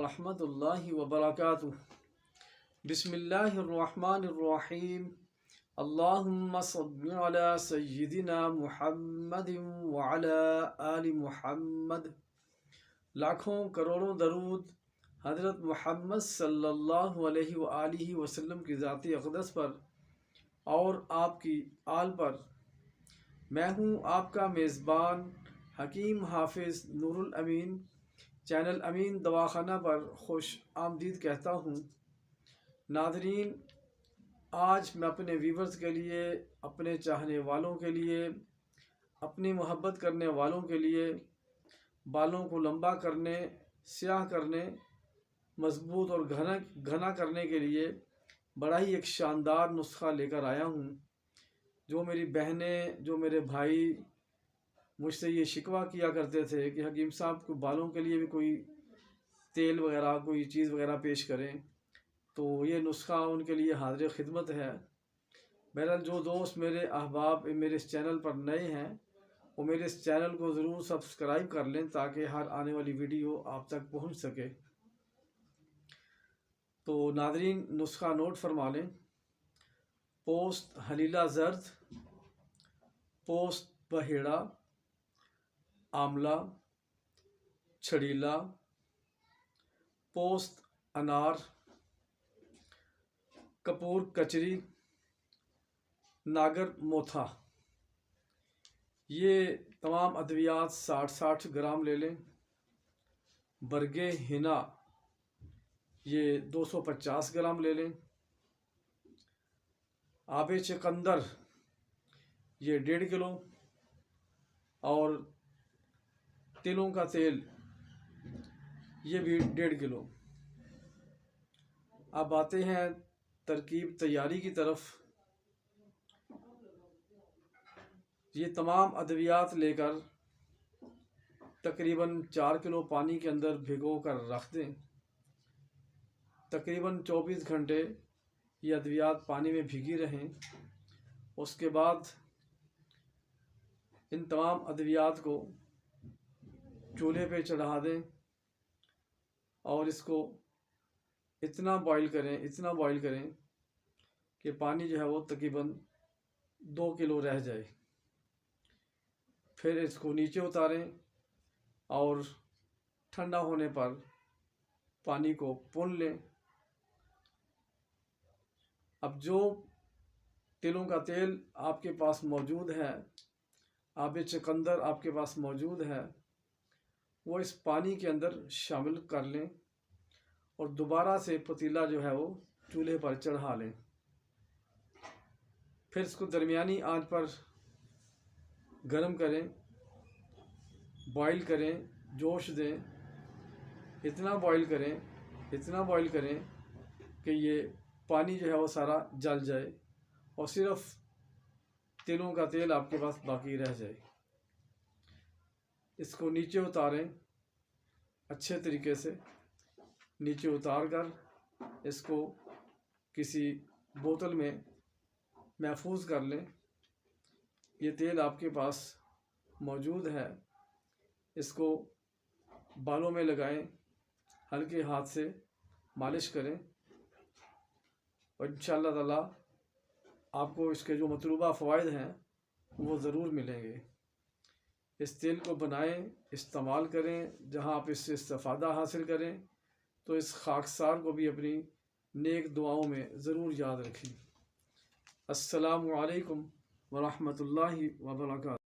ورحمۃ اللہ وبرکاتہ۔ بسم اللہ الرحمن الرحیم۔ اللہم صل علی سیدنا محمد وعلی آل محمد۔ لاکھوں کروڑوں درود حضرت محمد صلی اللہ علیہ وآلہ وسلم کی ذاتی اقدس پر اور آپ کی آل پر۔ میں ہوں آپ کا میزبان حکیم حافظ نور الامین، چینل امین دواخانہ پر خوش آمدید کہتا ہوں۔ ناظرین، آج میں اپنے ویورز کے لیے، اپنے چاہنے والوں کے لیے، اپنی محبت کرنے والوں کے لیے، بالوں کو لمبا کرنے، سیاہ کرنے، مضبوط اور گھنا کرنے کے لیے بڑا ہی ایک شاندار نسخہ لے کر آیا ہوں۔ جو میری بہنیں، جو میرے بھائی مجھ سے یہ شکوہ کیا کرتے تھے کہ حکیم صاحب کو بالوں کے لیے بھی کوئی تیل وغیرہ، کوئی چیز وغیرہ پیش کریں، تو یہ نسخہ ان کے لیے حاضر خدمت ہے۔ بہرحال جو دوست میرے احباب میرے اس چینل پر نئے ہیں وہ میرے اس چینل کو ضرور سبسکرائب کر لیں تاکہ ہر آنے والی ویڈیو آپ تک پہنچ سکے۔ تو ناظرین، نسخہ نوٹ فرما لیں۔ پوست ہلیلہ زرد، پوست بہیڑا، آملہ، چھڑیلا، پوست انار، کپور کچری، ناگر موتھا۔ یہ تمام ادویات 60 گرام لے لیں۔ برگے ہنا یہ 250 گرام لے لیں۔ آب چقندر یہ 1.5 کلو، اور تلوں کا تیل یہ بھی 1.5 کلو۔ اب آتے ہیں ترکیب تیاری کی طرف۔ یہ تمام ادویات لے کر تقریباً 4 کلو پانی کے اندر بھگو کر رکھ دیں۔ تقریباً 24 گھنٹے یہ ادویات پانی میں بھیگی رہیں۔ اس کے بعد ان تمام ادویات کو چولہے پہ چڑھا دیں اور اس کو اتنا بوائل کریں کہ پانی جو ہے وہ تقریباً 2 کلو رہ جائے۔ پھر اس کو نیچے اتاریں اور ٹھنڈا ہونے پر پانی کو پون لیں۔ اب جو تلوں کا تیل آپ کے پاس موجود ہے، آب چقندر آپ کے پاس موجود ہے، وہ اس پانی کے اندر شامل کر لیں اور دوبارہ سے پتیلا جو ہے وہ چولہے پر چڑھا لیں۔ پھر اس کو درمیانی آنچ پر گرم کریں، بوائل کریں، جوش دیں۔ اتنا بوائل کریں کہ یہ پانی جو ہے وہ سارا جل جائے اور صرف تلوں کا تیل آپ کے پاس باقی رہ جائے۔ اس کو نیچے اتاریں، اچھے طریقے سے نیچے اتار کر اس کو کسی بوتل میں محفوظ کر لیں۔ یہ تیل آپ کے پاس موجود ہے، اس کو بالوں میں لگائیں، ہلکے ہاتھ سے مالش کریں اور انشاءاللہ تعالی آپ کو اس کے جو مطلوبہ فوائد ہیں وہ ضرور ملیں گے۔ اس تیل کو بنائیں، استعمال کریں۔ جہاں آپ اس سے استفادہ حاصل کریں تو اس خاکسار کو بھی اپنی نیک دعاؤں میں ضرور یاد رکھیں۔ السلام علیکم ورحمۃ اللہ وبرکاتہ۔